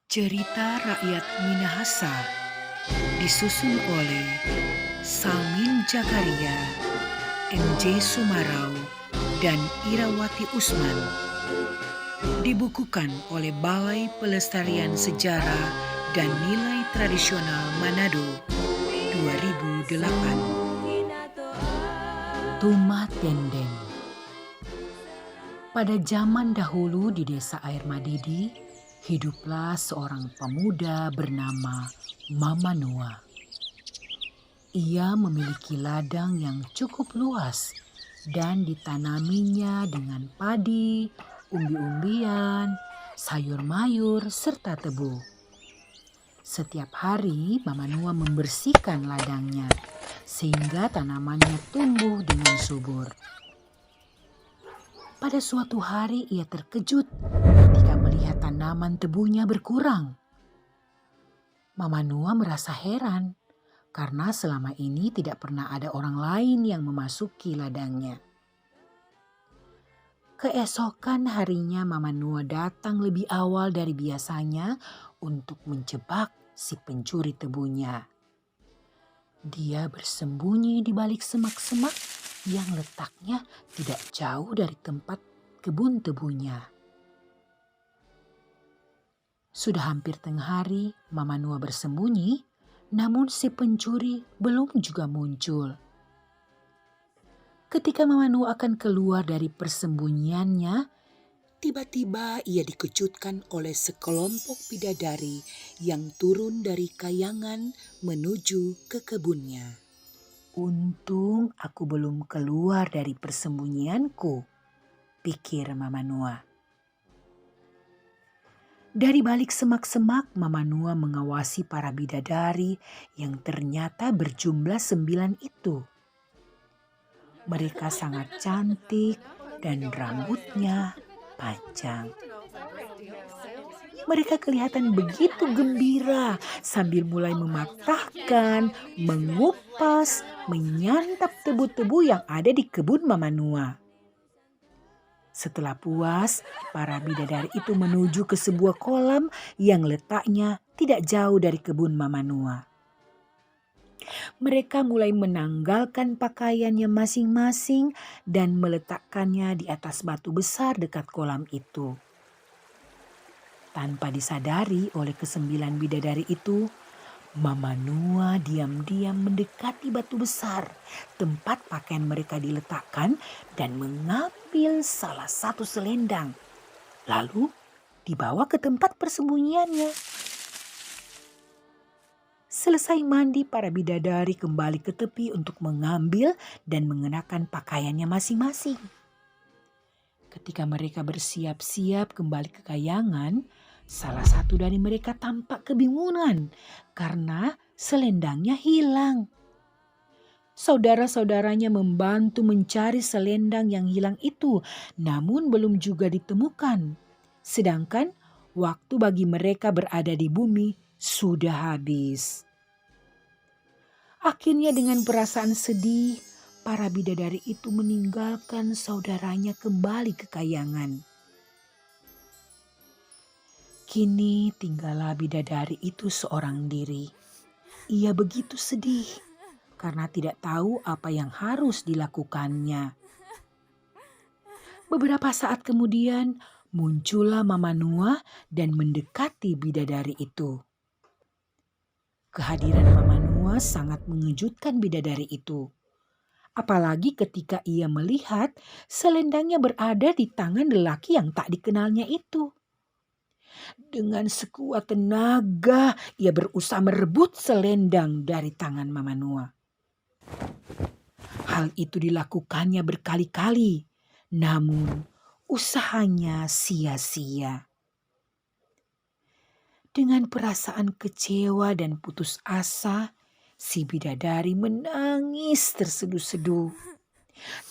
Cerita Rakyat Minahasa disusun oleh Salmin Jakaria, MJ Sumarau, dan Irawati Usman. Dibukukan oleh Balai Pelestarian Sejarah dan Nilai Tradisional Manado 2008. Tuma Tenden. Pada zaman dahulu di desa Air Madidi, hiduplah seorang pemuda bernama Mama Noa. Ia memiliki ladang yang cukup luas dan ditanaminya dengan padi, umbi-umbian, sayur mayur, serta tebu. Setiap hari Mama Noa membersihkan ladangnya sehingga tanamannya tumbuh dengan subur. Pada suatu hari ia terkejut ketika melihat tanaman tebunya berkurang. Mama Noa merasa heran karena selama ini tidak pernah ada orang lain yang memasuki ladangnya. Keesokan harinya Mama Noa datang lebih awal dari biasanya untuk menjebak si pencuri tebunya. Dia bersembunyi di balik semak-semak yang letaknya tidak jauh dari tempat kebun tebunya. Sudah hampir tengah hari, Mama Noa bersembunyi, namun si pencuri belum juga muncul. Ketika Mama Noa akan keluar dari persembunyiannya, tiba-tiba ia dikejutkan oleh sekelompok bidadari yang turun dari kayangan menuju ke kebunnya. Untung aku belum keluar dari persembunyianku, pikir Mama Noa. Dari balik semak-semak, Mama Noa mengawasi para bidadari yang ternyata berjumlah 9 itu. Mereka sangat cantik dan rambutnya panjang. Mereka kelihatan begitu gembira sambil mulai mematahkan, mengupas, menyantap tebu-tebu yang ada di kebun Mama Noa. Setelah puas, para bidadari itu menuju ke sebuah kolam yang letaknya tidak jauh dari kebun Mama Noa. Mereka mulai menanggalkan pakaiannya masing-masing dan meletakkannya di atas batu besar dekat kolam itu. Tanpa disadari oleh kesembilan bidadari itu, Mama Noa diam-diam mendekati batu besar tempat pakaian mereka diletakkan dan mengambil salah satu selendang. Lalu dibawa ke tempat persembunyiannya. Selesai mandi, para bidadari kembali ke tepi untuk mengambil dan mengenakan pakaiannya masing-masing. Ketika mereka bersiap-siap kembali ke kayangan, salah satu dari mereka tampak kebingungan karena selendangnya hilang. Saudara-saudaranya membantu mencari selendang yang hilang itu, namun belum juga ditemukan. Sedangkan waktu bagi mereka berada di bumi sudah habis. Akhirnya dengan perasaan sedih, para bidadari itu meninggalkan saudaranya kembali ke kayangan. Kini tinggallah bidadari itu seorang diri. Ia begitu sedih karena tidak tahu apa yang harus dilakukannya. Beberapa saat kemudian muncullah Mama Noa dan mendekati bidadari itu. Kehadiran Mama Noa sangat mengejutkan bidadari itu. Apalagi ketika ia melihat selendangnya berada di tangan lelaki yang tak dikenalnya itu. Dengan sekuat tenaga, ia berusaha merebut selendang dari tangan Mama Noa. Hal itu dilakukannya berkali-kali, namun usahanya sia-sia. Dengan perasaan kecewa dan putus asa, si bidadari menangis terseduh-seduh.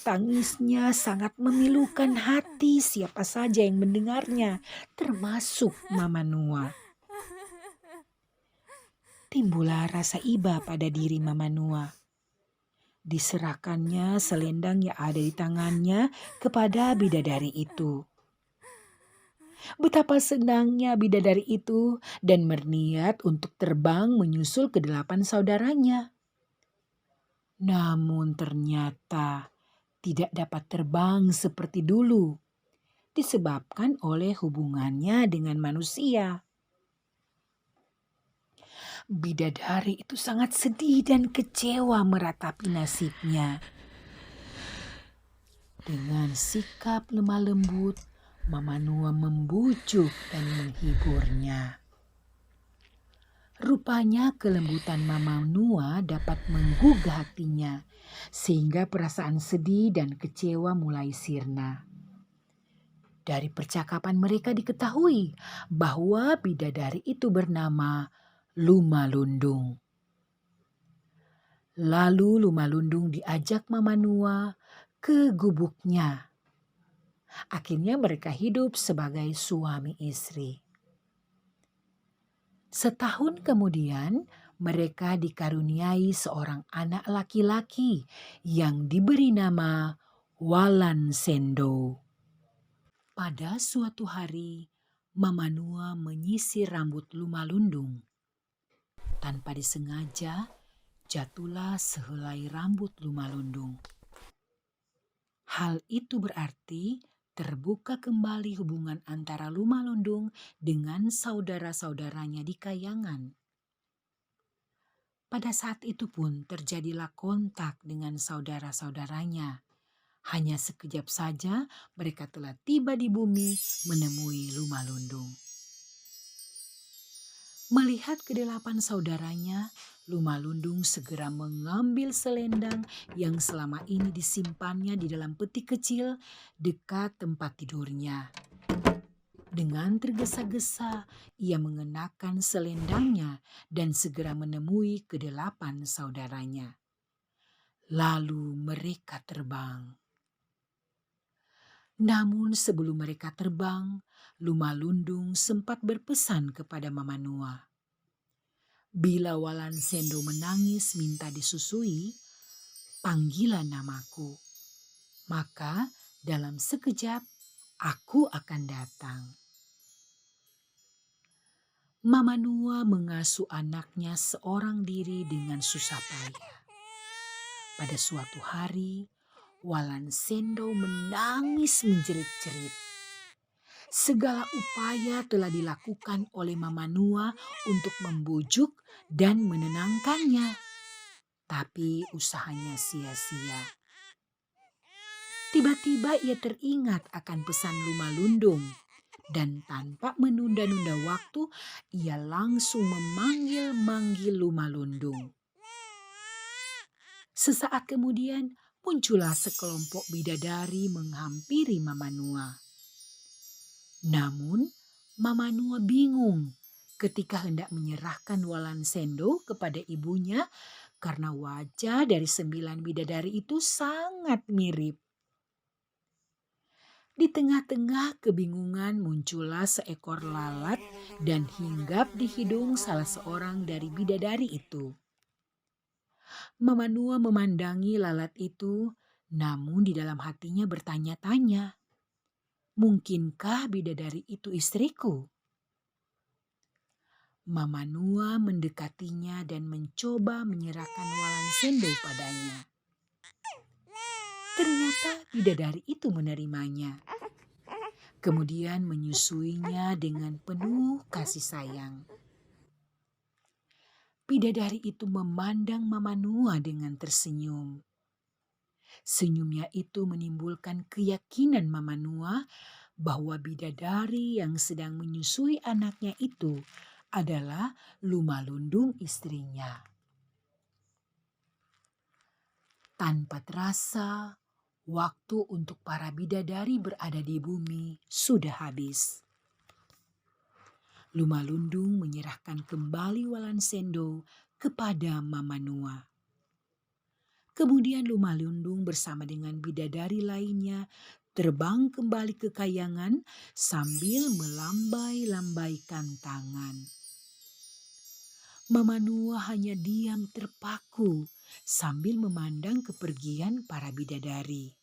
Tangisnya sangat memilukan hati siapa saja yang mendengarnya, termasuk Mama Noa. Timbullah rasa iba pada diri Mama Noa. Diserahkannya selendang yang ada di tangannya kepada bidadari itu. Betapa senangnya bidadari itu dan berniat untuk terbang menyusul ke 8 saudaranya. Namun ternyata tidak dapat terbang seperti dulu disebabkan oleh hubungannya dengan manusia. Bidadari itu sangat sedih dan kecewa meratapi nasibnya. Dengan sikap lemah lembut, Mama Nua membujuk dan menghiburnya. Rupanya kelembutan Mama Nua dapat menggugah hatinya, sehingga perasaan sedih dan kecewa mulai sirna. Dari percakapan mereka diketahui bahwa bidadari itu bernama Lumalundung. Lalu Lumalundung diajak Mama Nua ke gubuknya. Akhirnya mereka hidup sebagai suami istri. Setahun kemudian mereka dikaruniai seorang anak laki-laki yang diberi nama Walan Sendo. Pada suatu hari, Mama Nua menyisir rambut Lumalundung. Tanpa disengaja, jatuhlah sehelai rambut Lumalundung. Hal itu berarti terbuka kembali hubungan antara Lumalundung dengan saudara-saudaranya di Kayangan. Pada saat itu pun terjadilah kontak dengan saudara-saudaranya. Hanya sekejap saja mereka telah tiba di bumi menemui Lumalundung. Melihat ke-8 saudaranya, Lumalundung segera mengambil selendang yang selama ini disimpannya di dalam peti kecil dekat tempat tidurnya. Dengan tergesa-gesa, ia mengenakan selendangnya dan segera menemui ke-8 saudaranya. Lalu mereka terbang. Namun sebelum mereka terbang, Lumalundung sempat berpesan kepada Mama Nua. Bila Walan Sendo menangis minta disusui, panggilah namaku. Maka dalam sekejap aku akan datang. Mama Nua mengasuh anaknya seorang diri dengan susah payah. Pada suatu hari, Walan Sendo menangis menjerit-jerit. Segala upaya telah dilakukan oleh Mama Nua untuk membujuk dan menenangkannya. Tapi usahanya sia-sia. Tiba-tiba ia teringat akan pesan Lumalundung. Dan tanpa menunda-nunda waktu, ia langsung memanggil-manggil Lumalundung. Sesaat kemudian muncullah sekelompok bidadari menghampiri Mama Nua. Namun Mama Nua bingung ketika hendak menyerahkan Walan Sendo kepada ibunya karena wajah dari 9 bidadari itu sangat mirip. Di tengah-tengah kebingungan muncullah seekor lalat dan hinggap di hidung salah seorang dari bidadari itu. Mama Nua memandangi lalat itu, namun di dalam hatinya bertanya-tanya, mungkinkah bidadari itu istriku? Mama Nua mendekatinya dan mencoba menyerahkan Walan Sendo padanya. Ternyata bidadari itu menerimanya. Kemudian menyusuinya dengan penuh kasih sayang. Bidadari itu memandang Mama Nua dengan tersenyum. Senyumnya itu menimbulkan keyakinan Mama Nua bahwa bidadari yang sedang menyusui anaknya itu adalah Lumalundung istrinya. Tanpa terasa, waktu untuk para bidadari berada di bumi sudah habis. Lumalundung menyerahkan kembali Walan Sendo kepada Mama Nua. Kemudian Lumalundung bersama dengan bidadari lainnya terbang kembali ke Kayangan sambil melambai-lambaikan tangan. Mama Nua hanya diam terpaku sambil memandang kepergian para bidadari.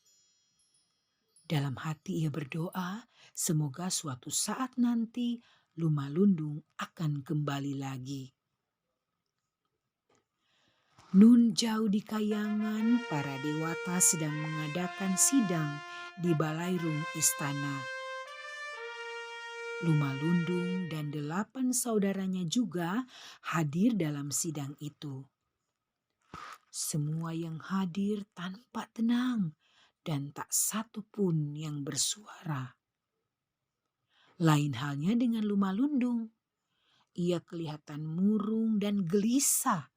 Dalam hati ia berdoa, semoga suatu saat nanti Lumalundung akan kembali lagi. Nun jauh di kayangan, para dewata sedang mengadakan sidang di balairung istana. Lumalundung dan 8 saudaranya juga hadir dalam sidang itu. Semua yang hadir tanpa tenang dan tak satu pun yang bersuara. Lain halnya dengan Lumalundung. Ia kelihatan murung dan gelisah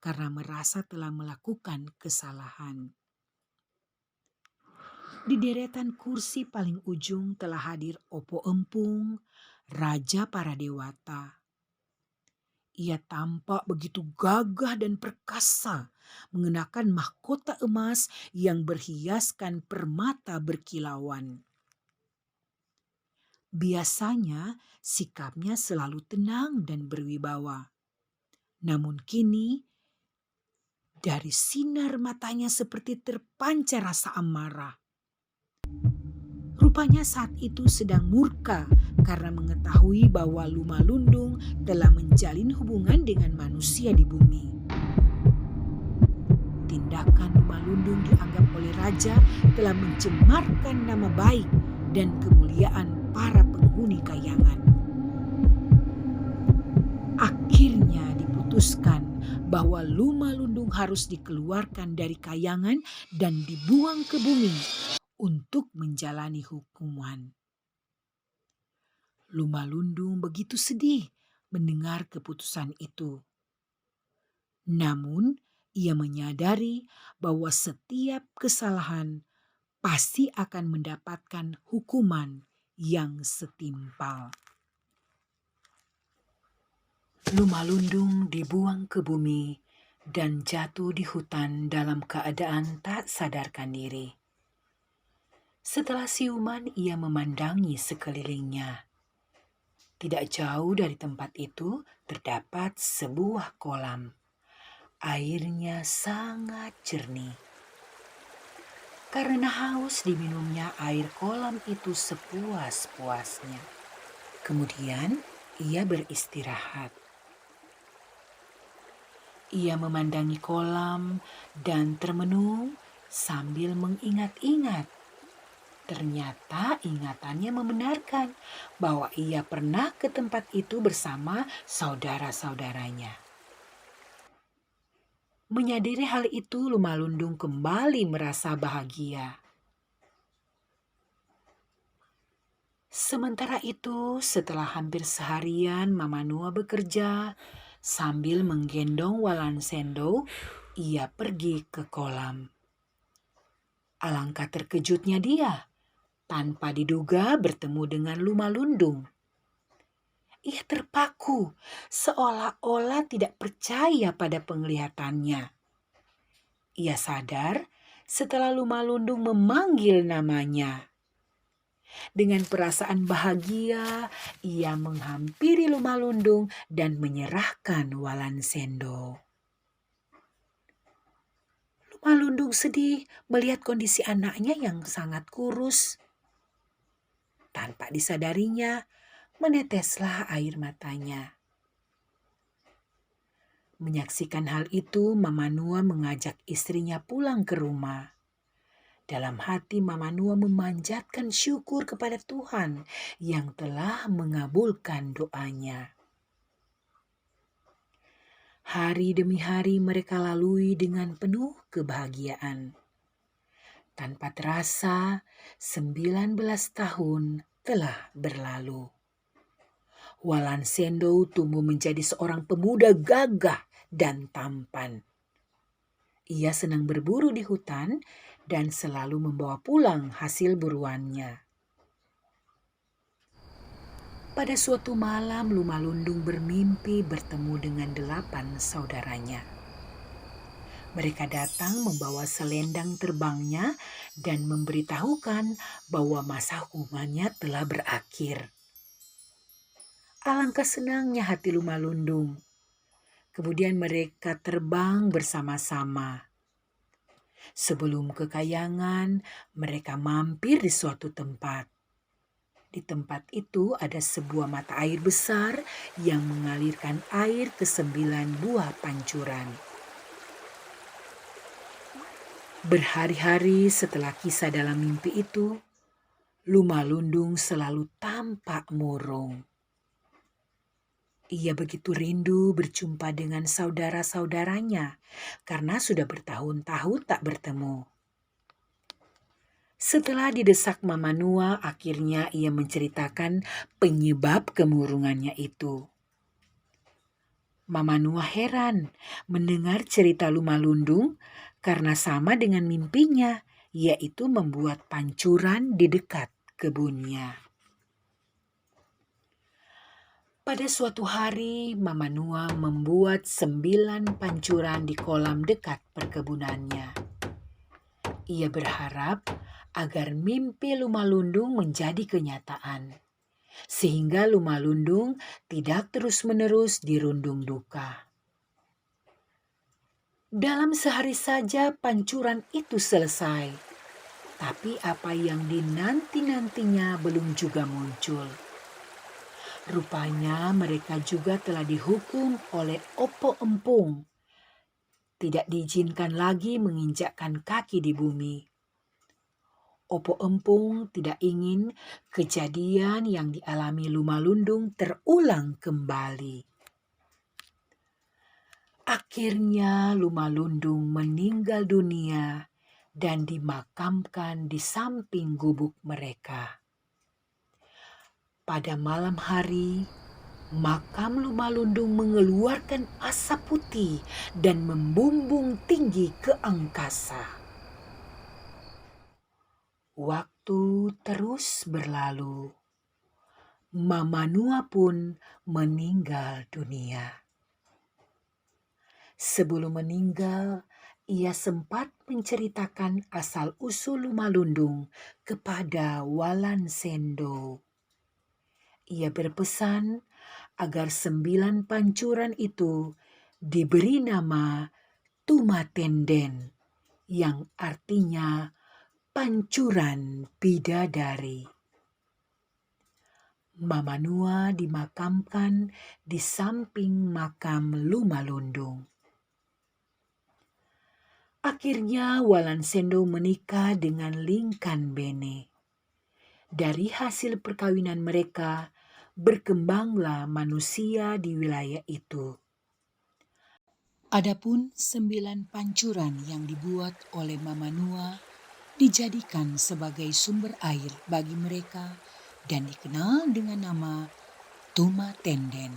karena merasa telah melakukan kesalahan. Di deretan kursi paling ujung telah hadir Opo Empung, raja para dewata. Ia tampak begitu gagah dan perkasa, mengenakan mahkota emas yang berhiaskan permata berkilauan. Biasanya sikapnya selalu tenang dan berwibawa. Namun kini dari sinar matanya seperti terpancar rasa amarah. Rupanya saat itu sedang murka karena mengetahui bahwa Lumalundung telah menjalin hubungan dengan manusia di bumi. Tindakan Lumalundung dianggap oleh raja telah mencemarkan nama baik dan kemuliaan para penghuni kayangan. Akhirnya diputuskan bahwa Lumalundung harus dikeluarkan dari kayangan dan dibuang ke bumi untuk menjalani hukuman. Lumalundung begitu sedih mendengar keputusan itu. Namun ia menyadari bahwa setiap kesalahan pasti akan mendapatkan hukuman yang setimpal. Lumalundung dibuang ke bumi dan jatuh di hutan dalam keadaan tak sadarkan diri. Setelah siuman ia memandangi sekelilingnya. Tidak jauh dari tempat itu terdapat sebuah kolam. Airnya sangat jernih. Karena haus diminumnya air kolam itu sepuas-puasnya. Kemudian ia beristirahat. Ia memandangi kolam dan termenung sambil mengingat-ingat. Ternyata ingatannya membenarkan bahwa ia pernah ke tempat itu bersama saudara-saudaranya. Menyadari hal itu, Lumalundung kembali merasa bahagia. Sementara itu, setelah hampir seharian Mama Nua bekerja, sambil menggendong Walan Sendo, ia pergi ke kolam. Alangkah terkejutnya dia, tanpa diduga bertemu dengan Lumalundung. Ia terpaku, seolah-olah tidak percaya pada penglihatannya. Ia sadar setelah Lumalundung memanggil namanya. Dengan perasaan bahagia, ia menghampiri Lumalundung dan menyerahkan Walan Sendo. Lumalundung sedih melihat kondisi anaknya yang sangat kurus. Tanpa disadarinya, meneteslah air matanya. Menyaksikan hal itu, Mama Nua mengajak istrinya pulang ke rumah. Dalam hati Mama Nua memanjatkan syukur kepada Tuhan yang telah mengabulkan doanya. Hari demi hari mereka lalui dengan penuh kebahagiaan. Tanpa terasa, 19 tahun telah berlalu. Walan Sendo tumbuh menjadi seorang pemuda gagah dan tampan. Ia senang berburu di hutan dan selalu membawa pulang hasil buruannya. Pada suatu malam, Lumalundung bermimpi bertemu dengan 8 saudaranya. Mereka datang membawa selendang terbangnya dan memberitahukan bahwa masa hukumannya telah berakhir. Alangkah senangnya hati Lumalundung. Kemudian mereka terbang bersama-sama. Sebelum ke kayangan, mereka mampir di suatu tempat. Di tempat itu ada sebuah mata air besar yang mengalirkan air ke 9 buah pancuran. Berhari-hari setelah kisah dalam mimpi itu, Lumalundung selalu tampak murung. Ia begitu rindu berjumpa dengan saudara-saudaranya karena sudah bertahun-tahun tak bertemu. Setelah didesak Mama Nua, akhirnya ia menceritakan penyebab kemurungannya itu. Mama Nua heran mendengar cerita Lumalundung karena sama dengan mimpinya, yaitu membuat pancuran di dekat kebunnya. Pada suatu hari, Mama Nua membuat 9 pancuran di kolam dekat perkebunannya. Ia berharap agar mimpi Lumalundung menjadi kenyataan, sehingga Lumalundung tidak terus-menerus dirundung duka. Dalam sehari saja pancuran itu selesai, tapi apa yang dinanti-nantinya belum juga muncul. Rupanya mereka juga telah dihukum oleh Opo Empung. Tidak diizinkan lagi menginjakkan kaki di bumi. Opo Empung tidak ingin kejadian yang dialami Lumalundung terulang kembali. Akhirnya Lumalundung meninggal dunia dan dimakamkan di samping gubuk mereka. Pada malam hari, makam Lumalundung mengeluarkan asap putih dan membumbung tinggi ke angkasa. Waktu terus berlalu. Mama Nua pun meninggal dunia. Sebelum meninggal, ia sempat menceritakan asal-usul Lumalundung kepada Walan Sendo. Ia berpesan agar 9 pancuran itu diberi nama Tumatenden, yang artinya pancuran bidadari. Mama Nua dimakamkan di samping makam Lumalundung. Akhirnya Walan Sendo menikah dengan Lingkan Bene. Dari hasil perkawinan mereka, berkembanglah manusia di wilayah itu. Adapun 9 pancuran yang dibuat oleh Mama Nua dijadikan sebagai sumber air bagi mereka dan dikenal dengan nama Tumatenden.